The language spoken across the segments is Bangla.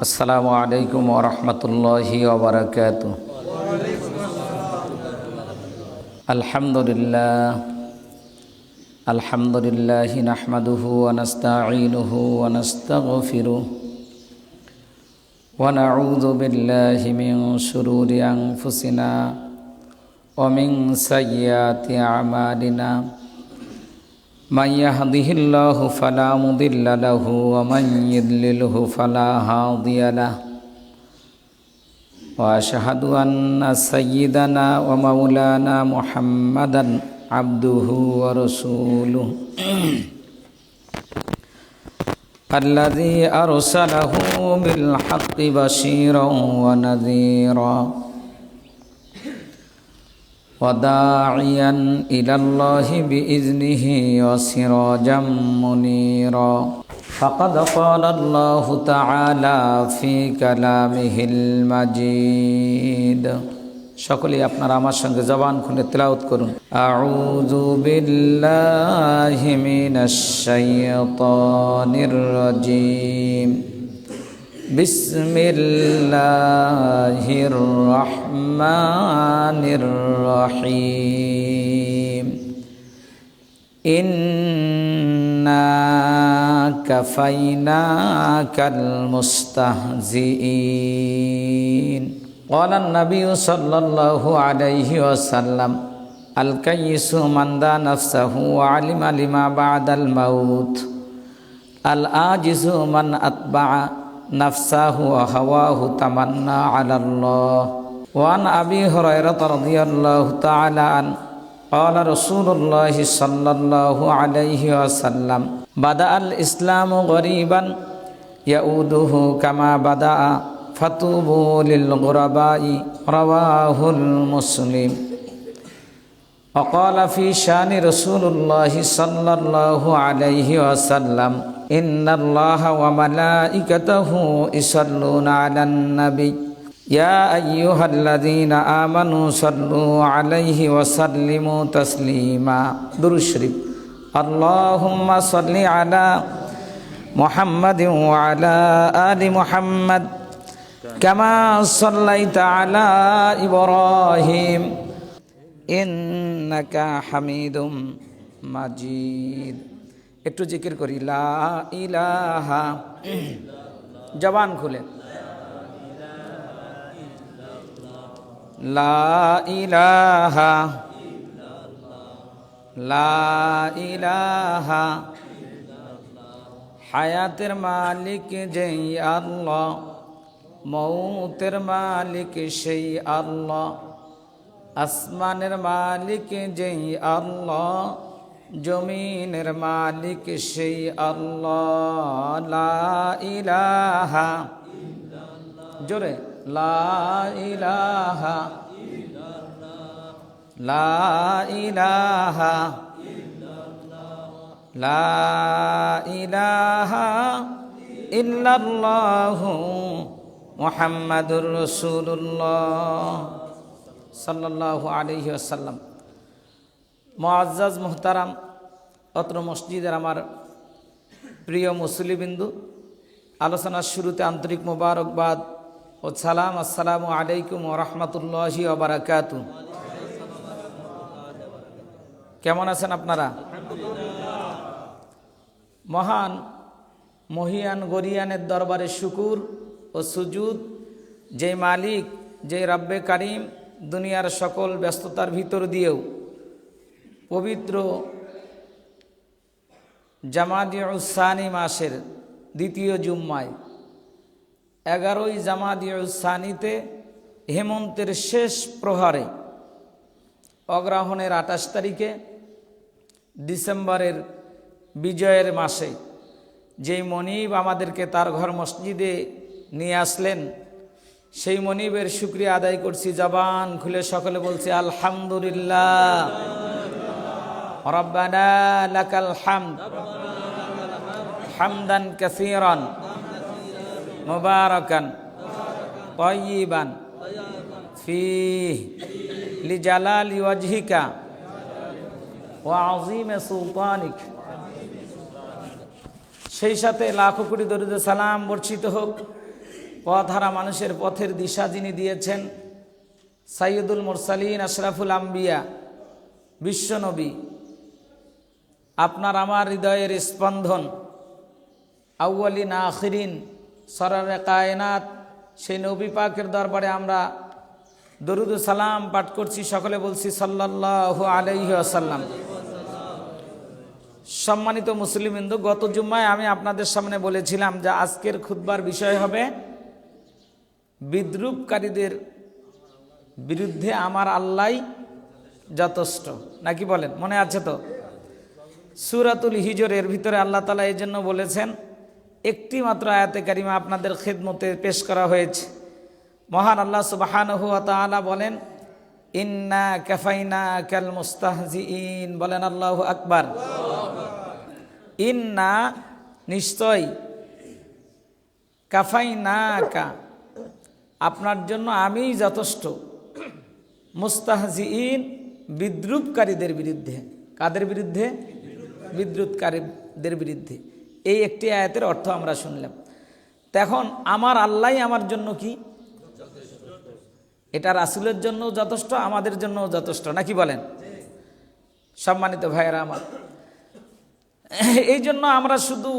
আসসালামু আলাইকুম ওয়া রাহমাতুল্লাহি ওয়া বারাকাতুহু। আলহামদুলিল্লাহি নাহমাদুহু ওয়া নাস্তাঈনুহু ওয়া নাস্তাগফিরুহু ওয়া নাউযু বিল্লাহি মিন শুরুরি আনফুসিনা ওয়া মিন সাইয়্যাতি আমালিনা। মান ইয়াহদিহিল্লাহু ফালা মুদিল্লা লাহু ওয়া মান ইউদ্লিলহু ফালা হাদিয়া লাহু। ওয়া আশহাদু আন্না সাইয়্যিদানা ওয়া মাওলানা মুহাম্মাদান আবদুহু ওয়া রাসূলুহু আল্লাযী আরসালাহু বিল হাক্কি বাশীরান ওয়া নাযীরা وَدَاعِيًا إِلَى اللَّهِ بِإِذْنِهِ وَسِرَاجًا مُنِيرًا فقد قال الله تعالى في كلامه المجيد। সকলেই আপনারা আমার সঙ্গে জবান খুলে তেলাওয়াত করুন। আউযু বিল্লাহি মিনাশ শাইতানির রাজীম। বিসমিল্লাহির রহমানির রহিম। ইন্না কাফাইনাকাল মুস্তাহজিইন। ক্বালা আন-নাবিয়্যু সাল্লাল্লাহু আলাইহি ওয়াসাল্লাম আল কাইয়িসু মান দা নাফসাহু ওয়া আলিমা লিমা বা'দাল মাউত। আল আজিজু মান আতবা'a নাফসাহু ওয়া হাওয়াহু তামান্না আলাল্লাহ। ওয়া আন আবি হুরায়রা রাদিয়াল্লাহু তাআলা আন ক্বালা রাসূলুল্লাহি সাল্লাল্লাহু আলাইহি ওয়াসাল্লাম বাদাআল ইসলামু গরীবান ইয়াউদুহু কামা বাদাআ ফাতুবু লিল গুরাবাই। রাওয়াহুল মুসলিম। ওয়া ক্বালা ফি শানি রাসূলুল্লাহি সাল্লাল্লাহু আলাইহি ওয়াসাল্লাম ইন্নাল্লাহা ওয়া মালাইকাতাহু ইউসাল্লুনা আলান নাবী ইয়া আইয়ুহাল্লাযীনা আমানু সাল্লু আলাইহি ওয়া সাল্লিমু তাসলিমা। দুরূদ শরীফ। আল্লাহুম্মা সাল্লি আলা মুহাম্মাদিন ওয়া আলা আলি মুহাম্মাদ কামা সাল্লাইতা আলা ইব্রাহিম ইন্নাকা হামিদুম মাজিদ। একটু জিকির করি লা ইলাহা, জবান খুলে লা ইলাহা লা ইলাহা। হায়াতের মালিক যেই আল্লাহ, মৌতের মালিক সেই আল্লাহ, আসমানের মালিক যেই আল্লাহ, জমিনের মালিক সেই আল্লাহ। লা ইলাহা, জোরে লা ইলাহা লা ইলাহা লা ইলাহা ইল্লাল্লাহু মুহাম্মাদুর রাসূলুল্লাহ সাল্লাল্লাহু আলাইহি ওয়াসাল্লাম। মুআজ্জাজ মুহতারাম, অত্র মসজিদের আমার প্রিয় মুসল্লিবৃন্দু, আলোচনার শুরুতে আন্তরিক মোবারকবাদ ও সালাম। আসসালামু আলাইকুম ওয়া রাহমাতুল্লাহি ওয়া বারাকাতুহু। কেমন আছেন আপনারা? মহান মহিয়ান গরিয়ানের দরবারে শুকুর ও সুজুদ, যে মালিক, যে রব্বে কারিম দুনিয়ার সকল ব্যস্ততার ভিতর দিয়েও পবিত্র জামাদিউস সানি মাসের দ্বিতীয় জুম্মায় 11ই জামাদিউস সানিতে হেমন্তের শেষ প্রহরে অগ্রহণের 28 তারিখে ডিসেম্বরের বিজয়ের মাসে যেই মনিব আমাদেরকে তার ঘর মসজিদে নিয়ে আসলেন, সেই মনিবের শুকরিয়া আদায় করছি। জবান খুলে সকলে বলছি আলহামদুলিল্লাহ। রব্বানা লাকাল হামদ হামদান কাসীরান মুবারাকান তাইয়িবান ফীহি লিজালালি ওয়াজহিকা ওয়া আযীমি সুলতানিক। সেই সাথে লাখো কোটি দরুদ সালাম বর্ষিত হোক পথহারা মানুষের পথের দিশা যিনি দিয়েছেন, সাইয়্যিদুল মুরসালিন আশরাফুল আম্বিয়া বিশ্বনবী, আপনার আমার হৃদয়ের স্পন্দন, আউয়ালিন আখিরিন, সরারে কায়নাত, সেই নবী পাকের দরবারে আমরা দরুদ ও সালাম পাঠ করছি। সকলে বলছি সাল্লাল্লাহু আলাইহি ওয়াসাল্লাম। সম্মানিত মুসলিমবৃন্দ, গত জুম্মায় আমি আপনাদের সামনে বলেছিলাম যে আজকের খুতবার বিষয় হবে বিদ্রূপকারীদের বিরুদ্ধে আমার আল্লাহই যথেষ্ট, নাকি বলেন? মনে আছে তো? সূরাতুল হিজরের ভিতরে আল্লাহ তাআলা এই জন্য বলেছেন, একটি মাত্র আয়াতে কারিমা আপনাদের খেদমতে পেশ করা হয়েছে। মহান আল্লাহ সুবহানাহু ওয়া তাআলা বলেন, ইন্না কাফাইনাকাল মুস্তাহজিইন। বলেন আল্লাহু আকবার। ইন্না নিশ্চয়, কাফাইনাকা আপনার জন্য আমিই যথেষ্ট, মুস্তাহজিইন বিদ্রূপকারীদের বিরুদ্ধে। কাদের বিরুদ্ধে? বিদ্রূপকারীদের বিরুদ্ধে। এই একটি আয়াতের অর্থ আমরা শুনলাম। তো এখন আমার আল্লাহই আমার জন্য কি? এটা রাসূলের জন্য যথেষ্ট, আমাদের জন্য যথেষ্ট, নাকি বলেন? সম্মানিত ভাইয়েরা আমার, এই জন্য আমরা শুধু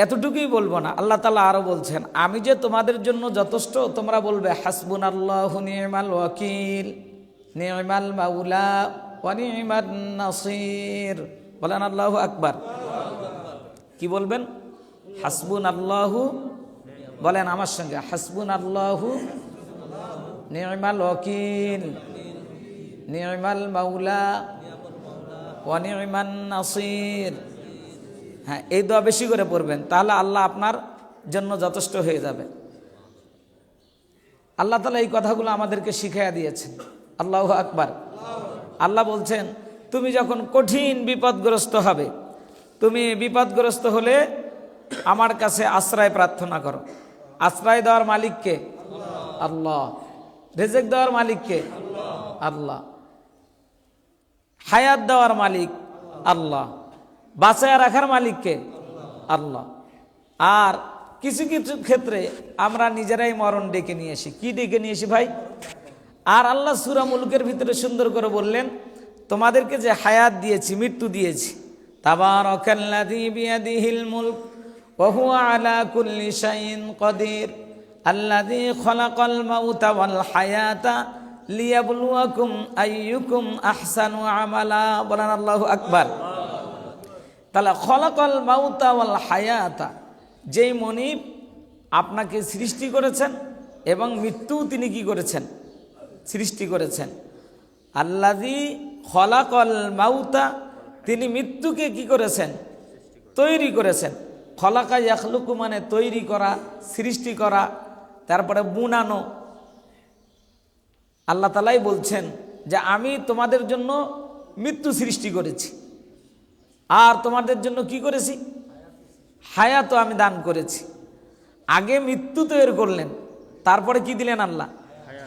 এতটুকুই বলবো না, আল্লাহ তাআলা আরো বলছেন, আমি যে তোমাদের জন্য যথেষ্ট, তোমরা বলবে হাসবুনাল্লাহু নি'মাল ওয়াকিল, নি'মাল মাওলা ওয়া নি'মান নাসির। বলেন আল্লাহু আকবার। কি বলবেন? হাসবুনাল্লাহু, বলেন আমার সঙ্গে, হাসবুনাল্লাহু নি'মাল ওয়াকিল, নি'মাল মাওলা ওয়া নি'মান নাসির। হ্যাঁ, এই দোয়া বেশি করে পড়বেন, তাহলে আল্লাহ আপনার জন্য যথেষ্ট হয়ে যাবে। আল্লাহ তাআলা এই কথাগুলো আমাদেরকে শিখিয়ে দিয়েছেন। আল্লাহু আকবার। আল্লাহ বলছেন, তুমি যখন কঠিন বিপদগ্রস্ত হবে, তুমি বিপদগ্রস্ত হলে আমার কাছে আশ্রয় প্রার্থনা করো। আশ্রয় দেওয়ার মালিককে? আল্লাহ। রিজিক দেওয়ার মালিককে? আল্লাহ। হায়াত দেওয়ার মালিক আল্লাহ। বাঁচায় রাখার মালিককে? আল্লাহ। আর কিছু কিছু ক্ষেত্রে আমরা নিজেরাই মরণ ডেকে নিয়ে আসি। কি ডেকে নিয়ে আসি ভাই? আর আল্লাহ সূরা মুলকের ভিতরে সুন্দর করে বললেন, তোমাদেরকে যে হায়াত দিয়েছি, মৃত্যু দিয়েছি, তাবারাকাল্লাযী বিয়াদিহিল মুলক ওয়া হুয়া আলা কুল্লি শাইইন কাদির আল্লাযী খালাকাল মাউতা ওয়াল হায়াতা লিয়াবলুয়াকুম আইয়ুকুম আহসানু আমালা। বলেন আল্লাহু আকবার। তাহলে খালাকাল মাউতা ওয়াল হায়াতা, যেই মনিব আপনাকে সৃষ্টি করেছেন এবং মৃত্যু তিনি কি করেছেন? সৃষ্টি করেছেন। আল্লাযী খালাকাল মাউতা, তিনি মৃত্যুকে কি করেছেন? তৈরি করেছেন। খলাকা ইয়াখলুকু মানে তৈরি করা, সৃষ্টি করা, তারপরে বুনানো। আল্লাহ তাআলাই বলছেন যে আমি তোমাদের জন্য মৃত্যু সৃষ্টি করেছি, আর তোমাদের জন্য কি করেছি? হায়াতও আমি দান করেছি। আগে মৃত্যু তৈরি করলেন, তারপরে কি দিলেন আল্লাহ?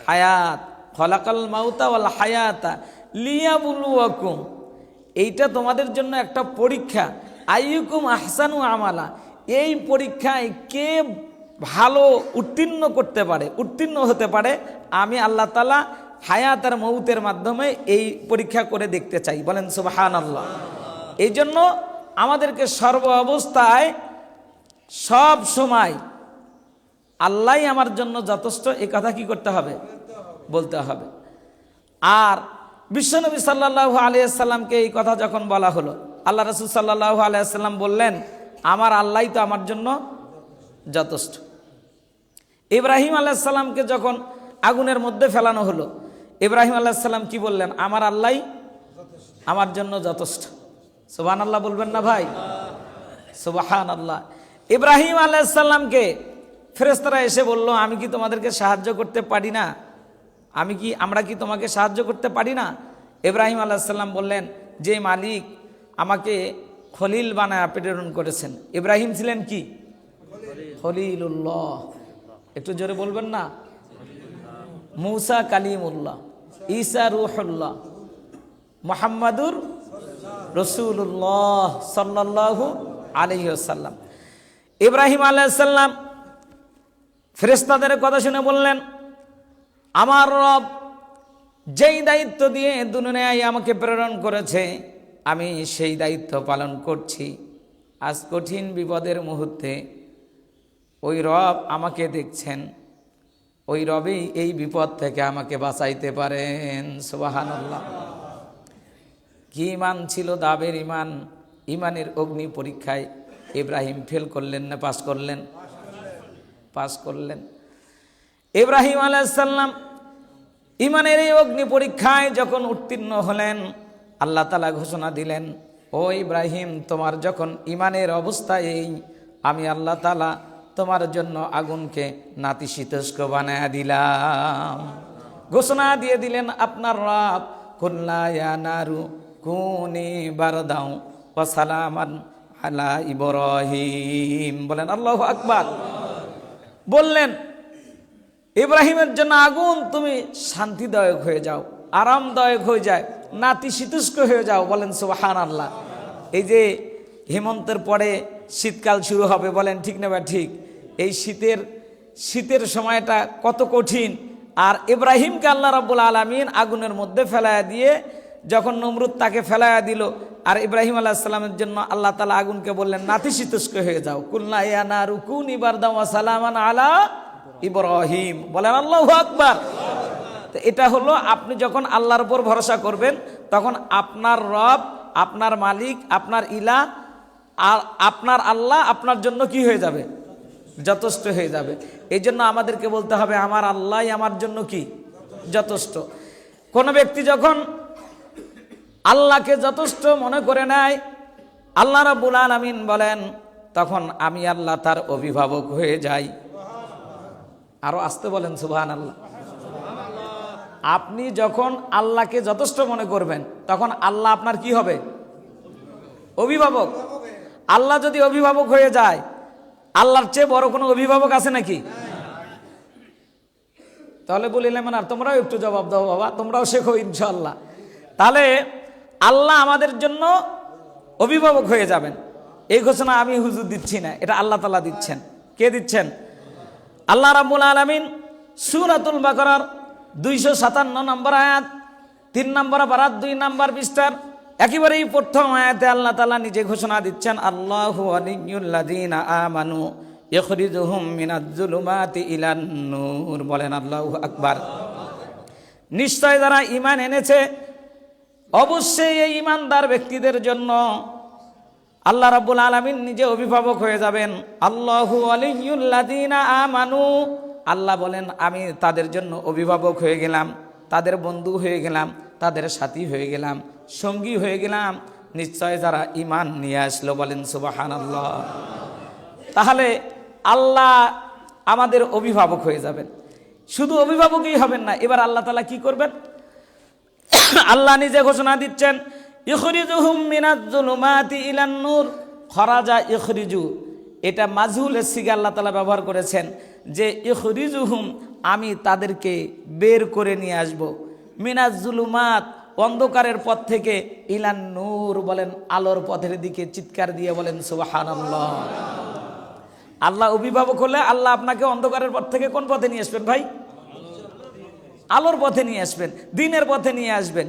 হায়াত। খলাকাল মাউতা ওয়াল হায়াতা লিয়াবলুয়াকুম, এইটা তোমাদের জন্য একটা পরীক্ষা। আইয়ুকুম আহসানু আমালা, এই পরীক্ষায় কে ভালো উত্তীর্ণ করতে পারে, উত্তীর্ণ হতে পারে, আমি আল্লাহ তাআলা হায়াত আর মৌতের মাধ্যমে এই পরীক্ষা করে দেখতে চাই। বলেন সুবহানাল্লাহ। এই জন্য আমাদেরকে সর্ব অবস্থায় সব সময় আল্লাহই আমার জন্য যথেষ্ট, এই কথা কি করতে হবে? বলতে হবে। আর বিশ্বনবী সাল্লাল্লাহু আলাইহি সাল্লামকে এই কথা যখন বলা হলো, আল্লাহ রাসূল সাল্লাল্লাহু আলাইহি সাল্লাম বললেন, আমার আল্লাহই তো আমার জন্য যথেষ্ট। ইব্রাহিম আলাইহিস সালামকে যখন আগুনের মধ্যে ফেলানো হলো, ইব্রাহিম আলাইহিস সালাম কি বললেন? আমার আল্লাহই আমার জন্য যথেষ্ট। সুবহানাল্লাহ বলবেন না ভাই? সুবহানাল্লাহ। ইব্রাহিম আলাইহিস সালামকে ফেরেশতারা এসে বলল, আমি কি তোমাদেরকে সাহায্য করতে পারি না? আমরা কি তোমাকে সাহায্য করতে পারি না? ইব্রাহিম আলাইহিস সালাম বললেন, যে মালিক আমাকে খলিল বানায় প্রেরণ করেছেন। ইব্রাহিম ছিলেন কি? খলিলুল্লাহ। একটু জোরে বলবেন না? মুসা কালিমুল্লাহ, ঈসা রূহুল্লাহ, মুহাম্মাদুর রাসূলুল্লাহ সাল্লাল্লাহু আলাইহি ওয়াসাল্লাম। ইব্রাহিম আলাইহিস সালাম ফেরেশতাদের কথা শুনে বললেন, আমার রব যেই দায়িত্ব দিয়ে দুনিয়ায় আমাকে প্রেরণ করেছে আমি সেই দায়িত্ব পালন করছি। আজ কঠিন বিপদের মুহূর্তে ওই রব আমাকে দেখছেন, ওই রবেই এই বিপদ থেকে আমাকে বাঁচাইতে পারেন। সুবহানাল্লাহ। কি ইমান ছিল, দাবের ইমান। ইমানের অগ্নি পরীক্ষায় ইব্রাহিম ফেল করলেন না পাস করলেন? পাস করলেন। ইব্রাহিম আলাইহিস সালাম ইমানের এই অগ্নি পরীক্ষায় যখন উত্তীর্ণ হলেন, আল্লাহ তাআলা ঘোষণা দিলেন, ও ইব্রাহিম, তোমার যখন ইমানের অবস্থা এই, আমি আল্লাহ তাআলা তোমার জন্য আগুনকে নাতিশীতোষ্ণ বানায়া দিলাম। ঘোষণা দিয়ে দিলেন আপনার রব, কুল্লা ইয়া নারু কুনি বারদাও ওয়া সালামান আলা ইব্রাহিম। বলেন আল্লাহু আকবার। বললেন ইব্রাহিমের জন্য আগুন তুমি শান্তিদায়ক হয়ে যাও, আরামদায়ক হয়ে যায়, নাতিশীতোষ্ণ হয়ে যাও। বলেন সুবহানাল্লাহ। এই যে হেমন্তের পরে শীতকাল শুরু হবে, বলেন ঠিক না বা ঠিক? এই শীতের সময়টা কত কঠিন। আর ইব্রাহিমকে আল্লাহ রাব্বুল আলামিন আগুনের মধ্যে ফেলায়া দিয়ে যখন নমরুদ তাকে ফেলায়া দিল, আর ইব্রাহিম আলাইহিস সালামের জন্য আল্লাহ তাআলা আগুনকে বললেন নাতিশীতোষ্ণ হয়ে যাও। কুল্লা ইয়া নারু কুনি বারদাও ওয়া সালামান আলা ইব্রাহিম। বলেন আল্লাহু আকবার। তো এটা হলো আপনি যখন আল্লাহর উপর ভরসা করবেন তখন আপনার রব, আপনার মালিক, আপনার ইলাহ আর আপনার আল্লাহ আপনার জন্য কি হয়ে যাবে? যথেষ্ট হয়ে যাবে। এই জন্য আমাদেরকে বলতে হবে আমার আল্লাহই আমার জন্য কি যথেষ্ট। কোন ব্যক্তি যখন আল্লাহকে যথেষ্ট মনে করে নেয়, আল্লাহ রাব্বুল আলামিন বলেন, তখন আমি আল্লাহ তার অভিভাবক হয়ে যাই। আরো আসতে বলেন সুবহানাল্লাহ। আপনি যখন আল্লাহকে যথেষ্ট মনে করবেন তখন আল্লাহ আপনার কি হবে? অভিভাবক। আল্লাহ যদি অভিভাবক হয়ে যায়, আল্লাহর চেয়ে বড় কোনো অভিভাবক আছে নাকি? তাহলে বলিলাম না, তোমরাও একটু জবাব দাও বাবা, তোমরাও শেখো ইনশাআল্লাহ। তাহলে আল্লাহ আমাদের জন্য অভিভাবক হয়ে যাবেন। এই ঘোষণা আমি হুজুর দিচ্ছি না, এটা আল্লাহ তাআলা দিচ্ছেন। কে দিচ্ছেন? আল্লাহ রাব্বুল আলামিন সূরাতুল বাকারার 257 নম্বর আয়াত, 3 নম্বর পারার 2 নম্বর পৃষ্ঠার একেবারেই প্রথম আয়াতে আল্লাহ তাআলা নিজে ঘোষণা দিচ্ছেন, আল্লাহু ওয়ালিয়্যুল্লাযীনা আমানু ইখরিজুহুম মিনাজ যুলুমাতি ইলান নূর। বলেন আল্লাহু আকবার। নিশ্চয় যারা ঈমান এনেছে, অবশ্যই এই ঈমানদার ব্যক্তিদের জন্য আল্লাহ রাব্বুল আলামিন নিজে অভিভাবক হয়ে যাবেন। আল্লাহু ওয়ালিয়্যুল্লাযীনা আমানু, আল্লাহ বলেন আমি তাদের জন্য অভিভাবক হয়ে গেলাম, তাদের বন্ধু হয়ে গেলাম, তাদের সাথী হয়ে গেলাম, সঙ্গী হয়ে গেলাম, নিশ্চয় যারা ঈমান নিয়ে আসলো। বলেন সুবহানাল্লাহ। তাহলে আল্লাহ আমাদের অভিভাবক হয়ে যাবেন। শুধু অভিভাবকই হবেন না, এবার আল্লাহ তাআলা কি করবেন? আল্লাহ নিজে ঘোষণা দিচ্ছেন, ইখরিজুহুম মিনাজ যুলুমাতি ইলান নূর। খরাজা ইখরিজু, এটা মাজহুলের সিগা আল্লাহ তাআলা ব্যবহার করেছেন যে ইখরিজুহুম, আমি তাদেরকে বের করে নিয়ে আসব, মিনাজ যুলুমাত, অন্ধকারের পথ থেকে, ইলান নূর, বলেন আলোর পথের দিকে। চিৎকার দিয়ে বলেন সুবহানাল্লাহ। আল্লাহ অভিভাবক হলে আল্লাহ আপনাকে অন্ধকারের পথ থেকে কোন পথে নিয়ে আসবেন ভাই? আলোর পথে নিয়ে আসবেন, দিনের পথে নিয়ে আসবেন।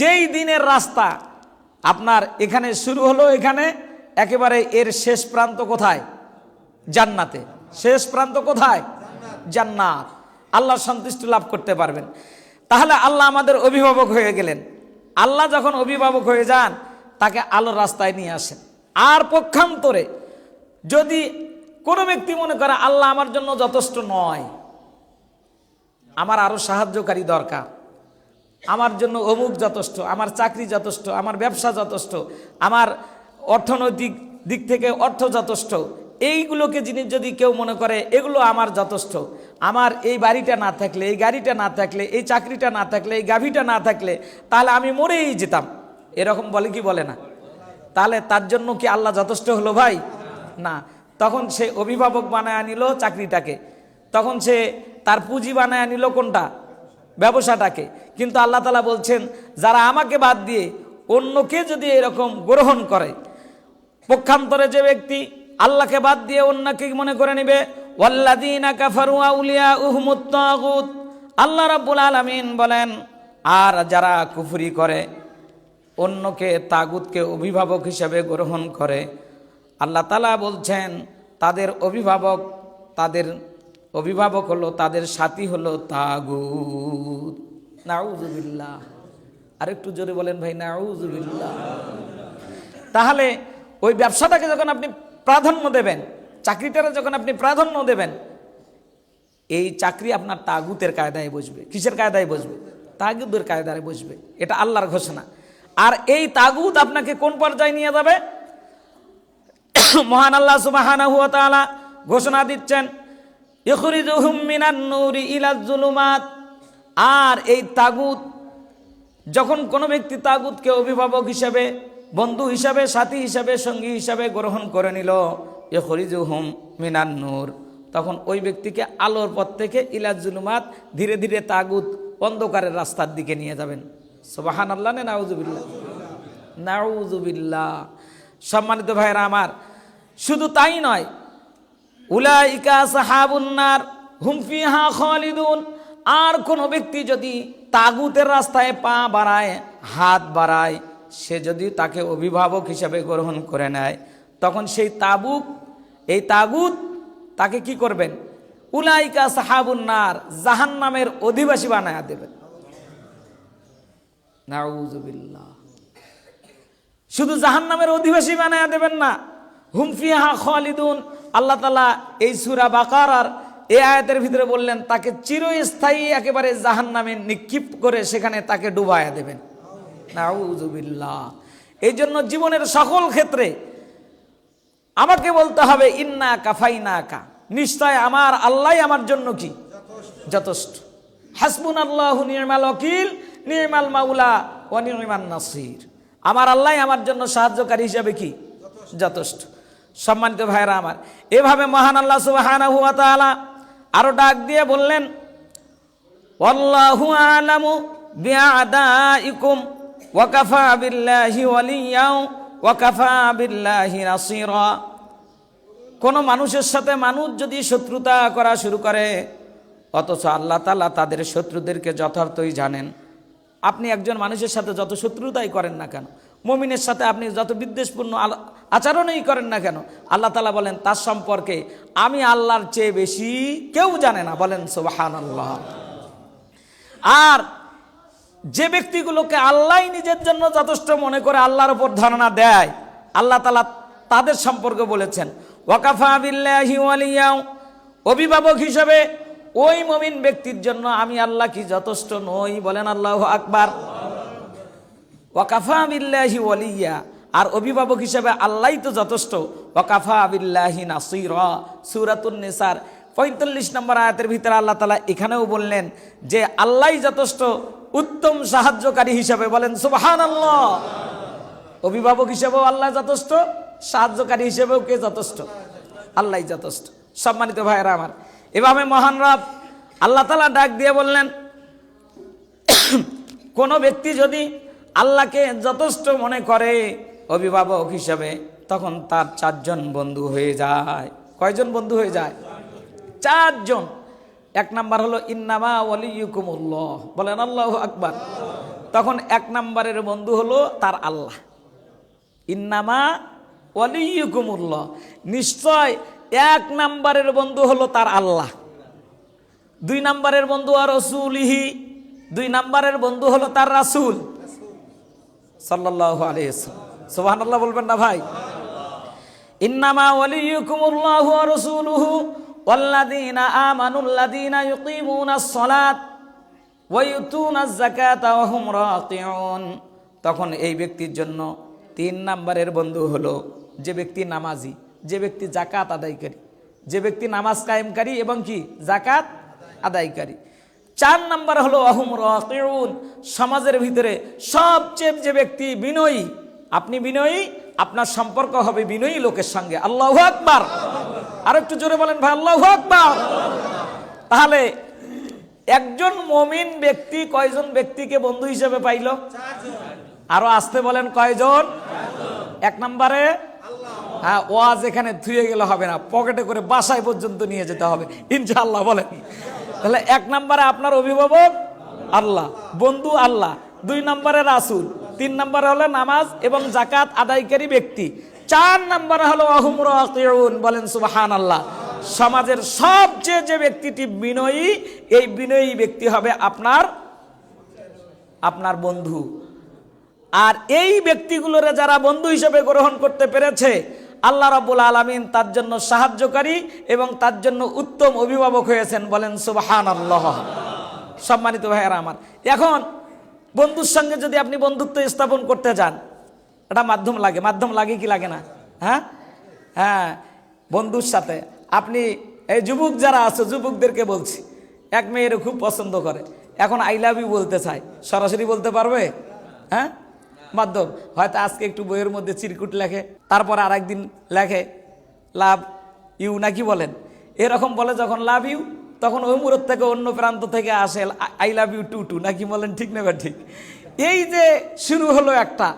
যেই দিনের রাস্তা আপনার এখানে শুরু হলো, এখানে একেবারে এর শেষ প্রান্ত কোথায়? জান্নাতে। শেষ প্রান্ত কোথায়? জান্নাত। আল্লাহর সন্তুষ্টি লাভ করতে পারবেন। তাহলে আল্লাহ আমাদের অভিভাবক হয়ে গেলেন। আল্লাহ যখন অভিভাবক হয়ে যান, তাকে আলোর রাস্তায় নিয়ে আসেন। আর পক্ষান্তরে যদি কোনো ব্যক্তি মনে করে আল্লাহ আমার জন্য যথেষ্ট নয়, আমার আরো সাহায্যকারী দরকার, আমার জন্য অমুক যথেষ্ট, আমার চাকরি যথেষ্ট, আমার ব্যবসা যথেষ্ট, আমার অর্থনৈতিক দিক থেকে অর্থ যথেষ্ট, এইগুলোকে জিনিস যদি কেউ মনে করে এগুলো আমার যথেষ্ট, আমার এই বাড়িটা না থাকলে, এই গাড়িটা না থাকলে, এই চাকরিটা না থাকলে, এই গাভীটা না থাকলে, তাহলে আমি মরেই যেতাম, এরকম বলে কি বলে না? তাহলে তার জন্য কি আল্লাহ যথেষ্ট হলো ভাই? না। তখন সে অভিভাবক বানায় নিল চাকরিটাকে, তখন সে তার পুঁজি বানায় নিল কোনটা? ব্যবসাটাকে। কিন্তু আল্লাহ তাআলা বলছেন, যারা আমাকে বাদ দিয়ে অন্যকে যদি এরকম গ্রহণ করে, পক্ষান্তরে যে ব্যক্তি আল্লাহকে বাদ দিয়ে অন্যকে মনে করে নেবে, ওয়াল্লাযীনা কাফারু আউলিয়াউহুমুত তাগুত। আল্লাহ রাব্বুল আলামিন বলেন, আর যারা কুফরি করে, অন্যকে তাগুতকে অভিভাবক হিসেবে গ্রহণ করে, আল্লাহ তাআলা বলছেন তাদের অভিভাবক হলো, তাদের সাথী হলো তাগুত। নাউযুবিল্লাহ। আরেকটু জোরে বলেন ভাই, নাউযুবিল্লাহ। তাহলে ওই ব্যবসাটাকে যখন আপনি প্রাধান্য দেবেন, চাকরিটারে যখন আপনি প্রাধান্য দেবেন, এই চাকরি আপনার তাগুতের কায়দায় বসবে। কিসের কায়দায় বসবে? তাগুতের কায়দায় বসবে। এটা আল্লাহর ঘোষণা। আর এই তাগুত আপনাকে কোন পর্যায়ে নিয়ে যাবে? মহান আল্লাহ সুবহানাহু ওয়া তাআলা ঘোষণা দিচ্ছেন, ইখরিজুহুম মিনান নূরি ইলাজ যুলুমাত। আর এই তাগুত, যখন কোনো ব্যক্তি তাগুতকে অভিভাবক হিসেবে, বন্ধু হিসাবে, সাথী হিসাবে, সঙ্গী হিসাবে গ্রহণ করে নিল, ইখরিজুহুম মিনান নূর, তখন ওই ব্যক্তিকে আলোর পথ থেকে ইলাজ যুলুমাত, ধীরে ধীরে তাগুত অন্ধকারের রাস্তার দিকে নিয়ে যাবেন। সুবহানাল্লাহ না নাউযুবিল্লাহ? নাউযুবিল্লাহ। সম্মানিত ভাইরা আমার, শুধু তাই নয়, উলাইকা আসহাবুন নার হুম ফিহা খালিদুন। আর কোনো ব্যক্তি যদি তাগুতের রাস্তায় পা বাড়ায়, হাত বাড়ায়, সে যদি তাকে অভিভাবক হিসাবে গ্রহণ করে নেয়, তখন সেই তাগুত তাকে কি করবেন? উলাইকা আসহাবুন নার, জাহান্নামের অধিবাসী বানায়া দেবেন। নাউযুবিল্লাহ। শুধু জাহান্নামের অধিবাসী বানায়া দেবেন না, হুম ফিহা খালিদুন। আল্লাহ তাআলা এই সূরা বাকারার এই আয়াতের ভিতরে বললেন তাকে চিরস্থায়ী একেবারে জাহান্নামে নিক্ষিপ্ত করে সেখানে তাকে ডুবায়া দেবেন। নাউযুবিল্লাহ। এই জন্য জীবনের সকল ক্ষেত্রে আমাকে বলতে হবে, ইন্না কাফাইনাকা, নিশ্চয় আমার আল্লাহ আমার জন্য কি? যথেষ্ট। হাসবুনাল্লাহু নি'মাল ওয়াকিল, নি'মাল মাওলা ওয়া নি'মান নাসির। আমার আল্লাহ আমার জন্য সাহায্যকারী হিসাবে কি? যথেষ্ট। সম্মানিত ভাইরা আমার, এভাবে মহান আল্লাহ সুবহানাহু ওয়া তাআলা আরো ডাক দিয়ে বললেন, ওয়াল্লাহু আ'লামু বিআদাইকুম ওয়া কাফা বিল্লাহি ওয়ালিয়্যাও ওয়া কাফা বিল্লাহি নাসীরা। কোন মানুষের সাথে মানুষ যদি শত্রুতা করা শুরু করে, অথচ আল্লাহ তাআলা তাদের শত্রুদেরকে যথার্থই জানেন। আপনি একজন মানুষের সাথে যত শত্রুতাই করেন না কেন, মুমিনের সাথে আপনি যত বিদ্বেষপূর্ণ আচরণই করেন না কেন, আল্লাহ তাআলা বলেন তার সম্পর্কে আমি আল্লাহর চেয়ে বেশি কেউ জানে না। বলেন সুবহানাল্লাহ। আর যে ব্যক্তিগুলোকে আল্লাহ নিজের জন্য যথেষ্ট মনে করে আল্লাহর উপর ধারণা দেয়, আল্লাহ তাআলা তাদের সম্পর্কে বলেছেন, ওয়াকাফা বিল্লাহি ওয়ালিয়্যাও, অভিভাবক হিসেবে ওই মুমিন ব্যক্তির জন্য আমি আল্লাহ কি যথেষ্ট নই? বলেন আল্লাহু আকবার। ওয়াকাফা বিল্লাহি ওয়ালিয়্যা, আর অভিভাবক হিসেবে আল্লাহই তো যথেষ্ট। ওয়াকাফা বিল্লাহি নাসীরা, সূরাতুন নিসার 45 নম্বর আয়াতের ভিতরে আল্লাহ তাআলা এখানেও বললেন যে আল্লাহই যথেষ্ট উত্তম সাহায্যকারী হিসেবে। বলেন সুবহানাল্লাহ। অভিভাবক হিসেবেও আল্লাহ যথেষ্ট, সাহায্যকারী হিসেবেও কে যথেষ্ট? আল্লাহই যথেষ্ট। সম্মানিত ভাইরা আমার, এভাবে মহান রব আল্লাহ তাআলা ডাক দিয়ে বললেন, কোন ব্যক্তি যদি আল্লাহকে যথেষ্ট মনে করে অভিভাবক হিসেবে, তখন তার 4 জন বন্ধু হয়ে যায়। কয়জন বন্ধু হয়ে যায়? 4 জন। 1 নাম্বার হলো ইন্নামা ওয়ালিয়ুকুমুল্লাহ। বলেন আল্লাহু আকবার। তখন 1 নাম্বারের বন্ধু হলো তার আল্লাহ। ইন্নামা ওয়ালিয়ুকুমুল্লাহ, নিশ্চয় 1 নাম্বারের বন্ধু হলো তার আল্লাহ। 2 নাম্বারের বন্ধু আর রাসূলিহি, 2 নাম্বারের বন্ধু হলো তার রাসূল সাল্লাল্লাহু আলাইহি ওয়াসাল্লাম। সুবহানাল্লাহ বলবেন না ভাই? ইন্নামা ওয়ালিয়ুকুমুল্লাহু ওয়া রাসূলুহু ওয়াল্লাযীনা আমানুল্লাযীনা ইউকিমুনাস সালাত ওয়া ইউতুনাজ যাকাতা ওয়া হুম রাকিউন। তখন এই ব্যক্তির জন্য 3 নাম্বারের বন্ধু হলো যে ব্যক্তি নামাজি, যে ব্যক্তি যাকাত আদায়কারী, যে ব্যক্তি নামাজ কায়েমকারী এবং কি যাকাত আদায়কারী। 4 নাম্বার হলো আহুম রাকিউন, সমাজের ভিতরে সবচেয়ে যে ব্যক্তি বিনয়ী। আপনি বিনয়ী, আপনার সম্পর্ক হবে বিনয়ী লোকের সঙ্গে। আল্লাহু আকবার। আর একটু জোরে বলেন ভাই, আল্লাহু আকবার। তাহলে একজন মুমিন ব্যক্তি কয়জন ব্যক্তিকে বন্ধু হিসেবে পাইল? 4 জন। আরো আসতে বলেন কয়জন? 1 নম্বরে হ্যাঁ, ওয়াজ এখানে থুয়ে গেলে হবে না, পকেটে করে বাসায় পর্যন্ত নিয়ে যেতে হবে ইনশাআল্লাহ। বলেন, তাহলে 1 নম্বরে আপনার অভিভাবক আল্লাহ, বন্ধু আল্লাহ, 2 নম্বরে রাসূল, 3 নম্বরে হলো নামাজ এবং যাকাত আদায়কারী ব্যক্তি, 4 নম্বরে হলো আহুম রাকিউন। বলেন সুবহানাল্লাহ। সমাজের সবচেয়ে যে ব্যক্তিটি বিনয়ী, এই বিনয়ী ব্যক্তি হবে আপনার বন্ধু। আর এই ব্যক্তিগুলোরে যারা বন্ধু হিসেবে গ্রহণ করতে পেরেছে, আল্লাহ রাব্বুল আলামিন তার জন্য সাহায্যকারী এবং তার জন্য উত্তম অভিভাবক হয়েছেন। বলেন সুবহানাল্লাহ। সম্মানিত ভাইয়েরা আমার, এখন বন্ধুর সঙ্গে যদি আপনি বন্ধুত্ব স্থাপন করতে যান, এটা মাধ্যম লাগে কি লাগে না? হ্যাঁ, বন্ধুর সাথে আপনি, এই যুবক যারা আছে, যুবকদেরকে বলছি, এক মেয়ের খুব পছন্দ করে, এখন আই লাভ ইউ বলতে চায়, সরাসরি বলতে পারবে? হ্যাঁ, মাধ্যম। হয়তো আজকে একটু বইয়ের মধ্যে চিরকুট লেখে, তারপর আর একদিন লেখে লাভ ইউ, নাকি বলেন? এরকম বলে যখন লাভ ইউ, তখন ওই মুহূর্ত থেকে অন্য প্রান্ত থেকে আসে আই লাভ ইউ টু, নাকি বলেন? ঠিক না ঠিক? এই যে শুরু হলো একটা।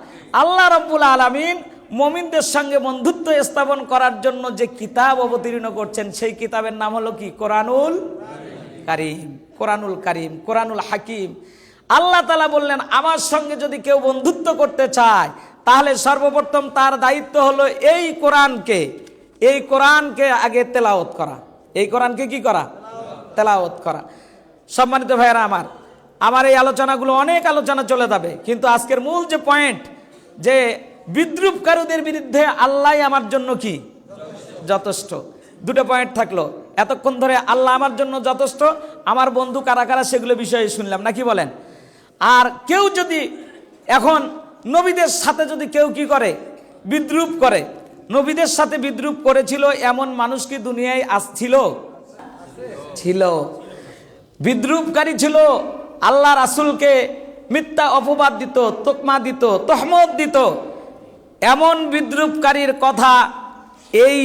আল্লাহ রাব্বুল আলামিন মুমিনদের সঙ্গে বন্ধুত্ব স্থাপন করার জন্য যে কিতাব অবতীর্ণ করছেন, সেই কিতাবের নাম হলো কি? কোরআনুল কারীম। কোরআনুল কারীম, কোরআনুল হাকিম। আল্লাহ তাআলা বললেন, আমার সঙ্গে যদি কেউ বন্ধুত্ব করতে চায়, তাহলে সর্বপ্রথম তার দায়িত্ব হলো এই কোরআনকে আগে তেলাওয়াত করা। এই কোরআনকে কি করা? তেলাওয়াত করা। সম্মানিত ভাইয়েরা আমার এই আলোচনাগুলো অনেক আলোচনা চলে যাবে, কিন্তু আজকের মূল যে পয়েন্ট, যে বিদ্রুপকারীদের বিরুদ্ধে আল্লাহ আমার জন্য কি যথেষ্ট। 2টো পয়েন্ট থাকলো এতক্ষণ ধরে। আল্লাহ আমার জন্য যথেষ্ট, আমার বন্ধু কারা কারা সেগুলো বিষয়ে শুনলাম, নাকি বলেন? আর কেউ যদি এখন নবীদের সাথে যদি কেউ কি করে? বিদ্রুপ করে। নবীদের সাথে বিদ্রুপ করেছিল এমন মানুষ কি দুনিয়ায় ছিল? বিদ্রুপকারী ছিল, আল্লাহ রাসূলকে মিথ্যা অপবাদ দিত, তোকমা দিত, তহমত দিত। এমন বিদ্রুপকারীর কথা এই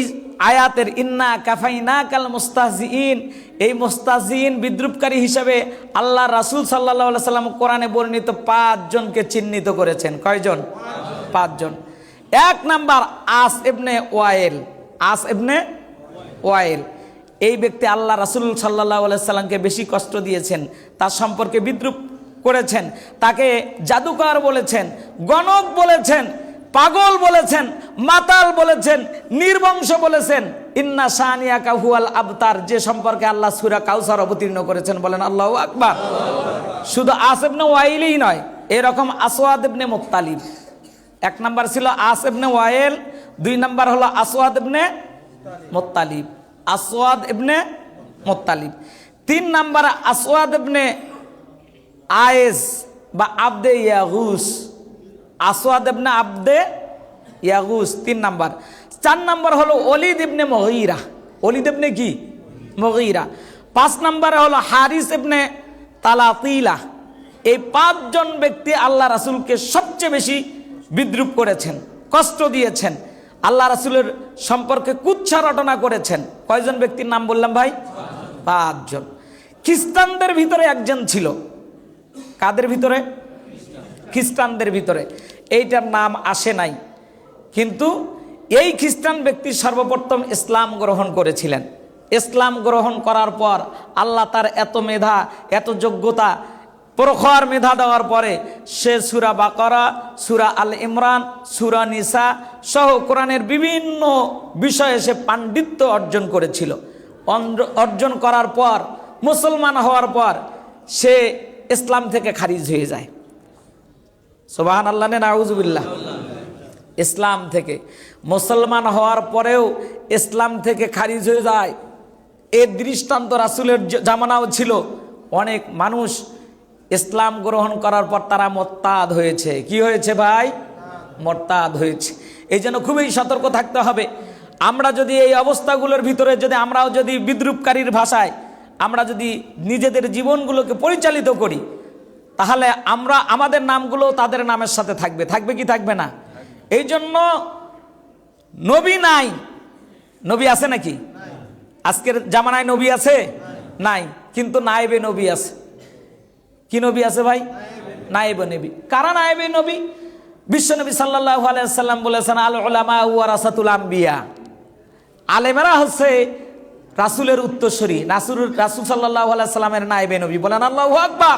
আয়াতের ইন্না কাফাইনাকাল মুস্তাহজিইন, এই মুস্তাহজিইন বিদ্রুপকারী হিসাবে আল্লাহ রাসূল সাল্লাল্লাহু আলাইহি সাল্লাম কোরআনে বর্ণিত 5 জনকে চিহ্নিত করেছেন। কয়জন? 5 জন। 1 নাম্বার আস ইবনে ওয়াইল। এই ব্যক্তি আল্লাহ রাসূল সাল্লাল্লাহু আলাইহি সাল্লামকে বেশি কষ্ট দিয়েছেন, তার সম্পর্কে বিদ্রুপ করেছেন, তাকে জাদুকর বলেছেন, গণক বলেছেন, পাগল বলেছেন, মাতাল বলেছেন, নির্বংশ বলেছেন। ইন্না শানিয়াকা হুয়াল আবতার, যে সম্পর্কে আল্লাহ সূরা কাউসার অবতীর্ণ করেছেন। বলেন আল্লাহু আকবার। শুধু আস ইবনে ওয়াইলই নয়, এরকম আসওয়াদ ইবনে মুত্তালিব। 1 নাম্বার ছিল আস ইবনে ওয়াইল, 2 নাম্বার হলো আসওয়াদ ইবনে মুত্তালিব, 3 নাম্বার আসওয়াদ ইবনে আয়েস বা আবদে ইয়াগুস। আসওয়াদ ইবনে আবদে ইয়াগুস 3 নাম্বার। 4 নাম্বার হলো ওলিদ ইবনে মুগীরা। 5 নাম্বারে হলো হারিস ইবনে তালাতিলা। এই 5 জন ব্যক্তি আল্লাহ রাসূলকে সবচেয়ে বেশি বিদ্রুপ করেছেন, কষ্ট দিয়েছেন, আল্লাহ রাসূলের সম্পর্কে কুৎসা রটনা করেছেন। কয়জন ব্যক্তির নাম বললাম ভাই? 5 জন। খ্রিস্টানদের ভিতরে একজন ছিল। কাদের ভিতরে? খ্রিস্টানদের ভিতরে। এইটার নাম আসে নাই, কিন্তু এই খ্রিস্টান ব্যক্তি সর্বপ্রথম ইসলাম গ্রহণ করেছিলেন। ইসলাম গ্রহণ করার পর আল্লাহ তার এত মেধা, এত যোগ্যতা, প্রখর মেধা দেওয়ার পরে সে সূরা বাকারা, সূরা আল ইমরান, সূরা নিসা সহ কোরআনের বিভিন্ন বিষয়ে সে পাণ্ডিত্য অর্জন করেছিল। অর্জন করার পর, মুসলমান হওয়ার পর সে ইসলাম থেকে খারিজ হয়ে যায়। সুবহানাল্লাহ, নাউযুবিল্লাহ। ইসলাম থেকে মুসলমান হওয়ার পরেও ইসলাম থেকে খারিজ হয়ে যায়। এর দৃষ্টান্ত রাসূলের জামানাও ছিল। অনেক মানুষ ইসলাম গ্রহণ করার পর তারা মোরতাদ হয়েছে। কি হয়েছে ভাই? মোরতাদ হয়েছে। এই জন্য খুবই সতর্ক থাকতে হবে। আমরা যদি এই অবস্থাগুলোর ভিতরে আমরাও যদি বিদ্রুপকারীর ভাষায় আমরা যদি নিজেদের জীবনগুলোকে পরিচালিত করি, তাহলে আমাদের নামগুলো তাদের নামের সাথে থাকবে কি থাকবে না? এই জন্য নবী নাই। নবী আছে নাকি? আজকের জামানায় নবী আছে? নাই, কিন্তু নায়েবে নবী আছে। কি নবী আছে ভাই? নায়েবে নবী। কারা নায়েবে নবী? বিশ্বনবী সাল্লাল্লাহু আলাইহি ওয়াসাল্লাম বলেছেন, আল উলামা ওয়ারাসাতুল আম্বিয়া, আলেমেরা হচ্ছে রাসূলের উত্তরসূরি, রাসূল সাল্লাল্লাহু আলাইহি ওয়াসাল্লামের নায়েবে নবী। বলেন আল্লাহু আকবার।